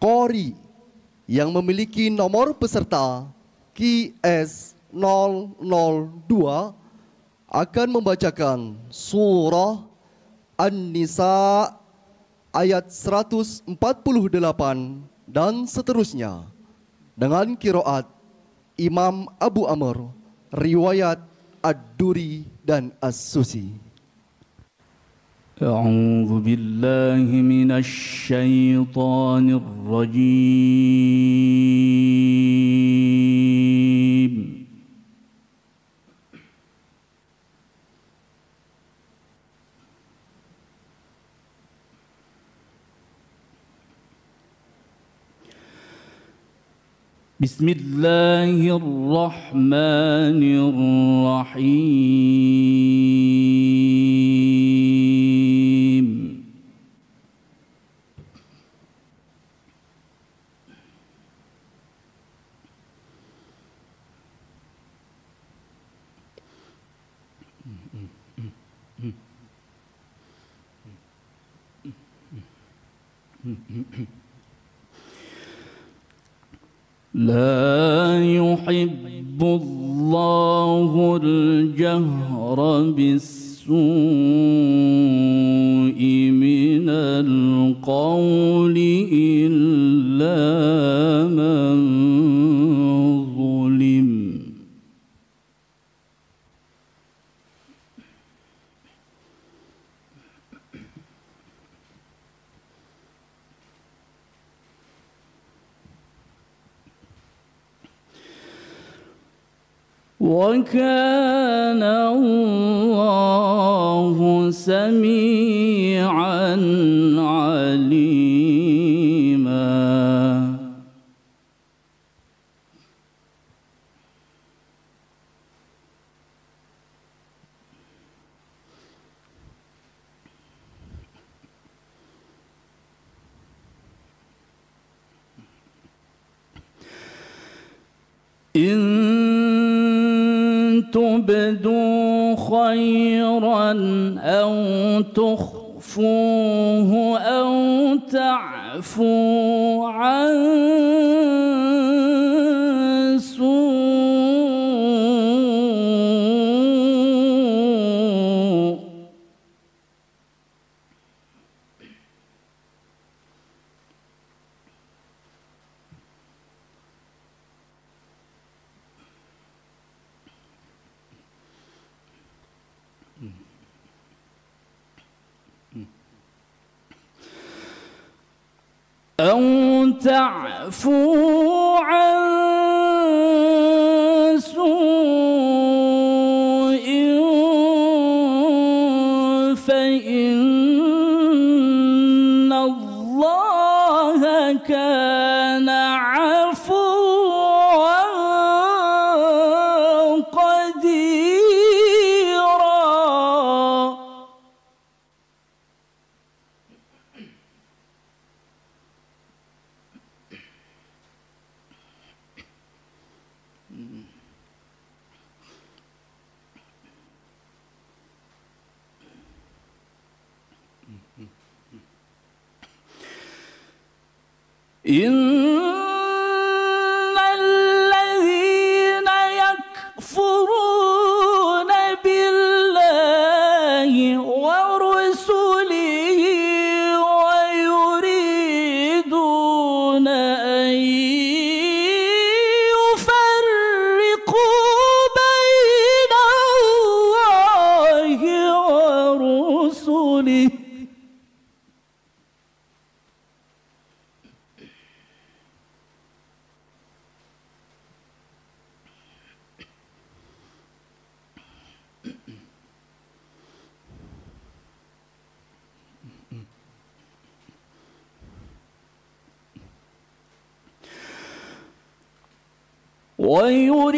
Qori yang memiliki nomor peserta QS002 akan membacakan surah An-Nisa ayat 148 dan seterusnya dengan qiraat Imam Abu Amr, riwayat Ad-Duri dan As-Susi. أعوذ بالله من الشيطان الرجيم بسم الله الرحمن الرحيم لا يحب الله الجهر بالسوء من القول إلا من ظلم وكان الله سميعا عليما تبدوا خيرا أو تخفوه أو تعفو عن سوء أو تعفو عن سوء فإن الله كان عفوا قديرا إن الذين يكفرون بالله ورسله ويريدون أن يفرقوا بين الله ورسله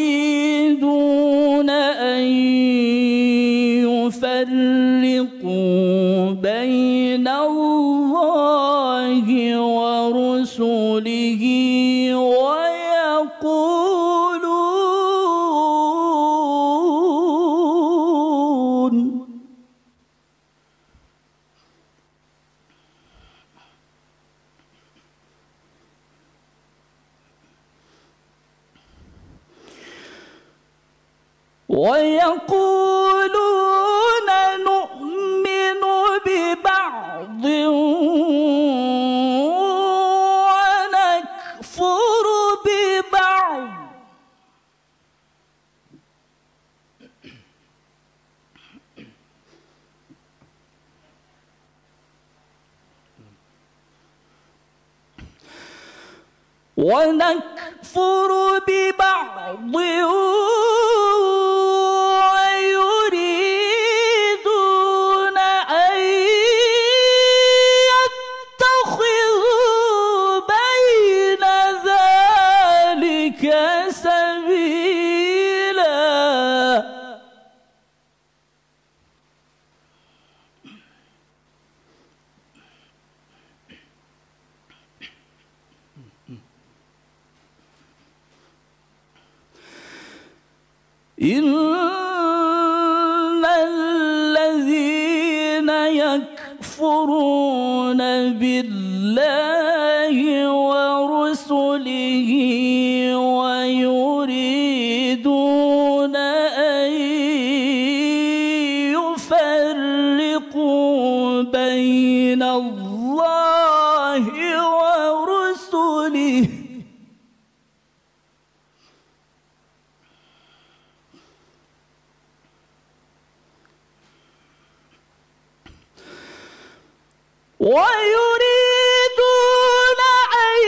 ويريدون أن يفرقوا بين الله ورسله ويقولون ويقولون نؤمن ببعض ونكفر ببعض ويريدون أن يتخذوا بين ذلك سبيلا إن الذين يكفرون بالله ورسله ويريدون أن يفرقوا بين الله ورسله ويريدون أن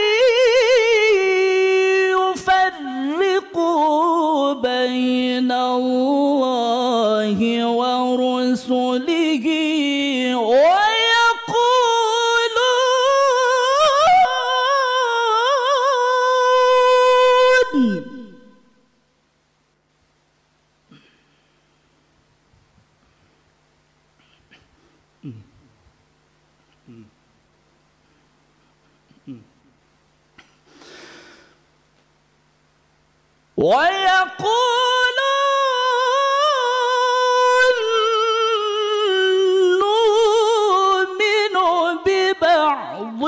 يفرقوا بين الله ورسله ويقولون نؤمن ببعض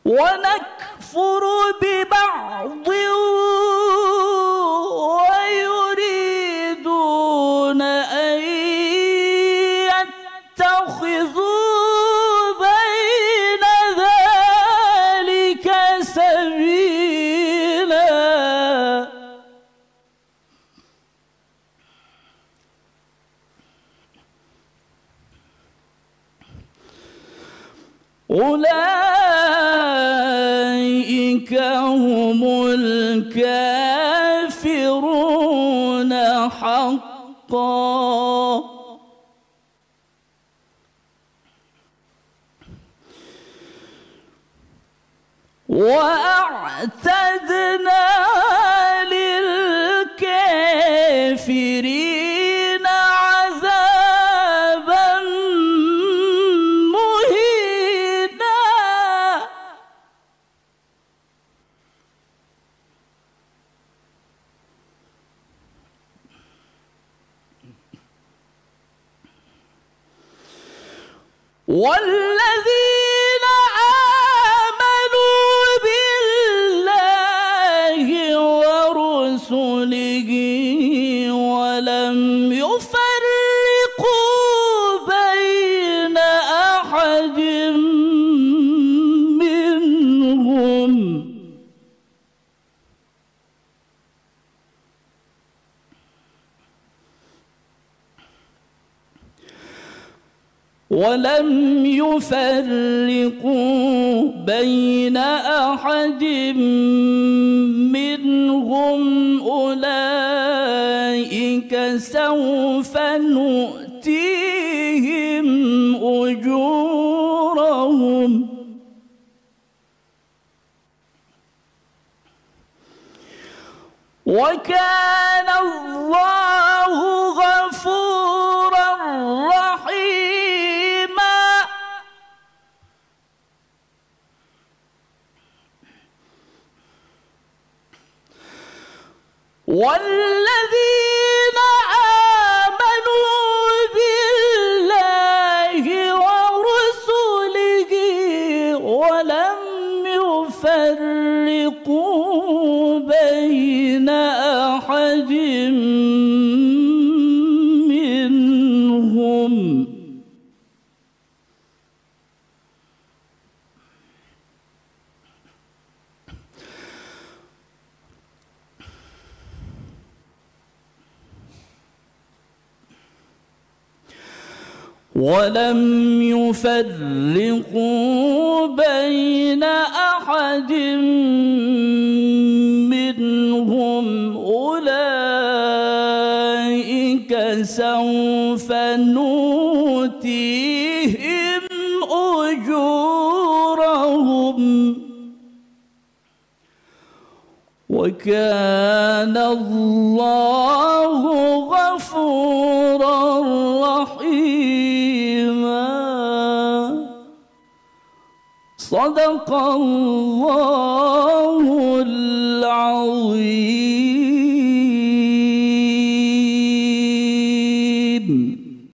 ونكفر ببعض ويريدون أن يتخذوا بين ذلك سبيلا أولئك هم الكافرون حقا وأعتدنا للكافرين عذابا مهينا والذين آمنوا بالله ورسله ولم يفرقوا بين أحد منهم أولئك سوف نؤتيهم أجورهم وكان الله غفورا رحيما والذين آمنوا بين أحد منهم ولم يفرقوا بين أحد منهم أولئك سوف نؤتيهم أجورهم وكان الله غفورا رحيما. صدق الله العظيم.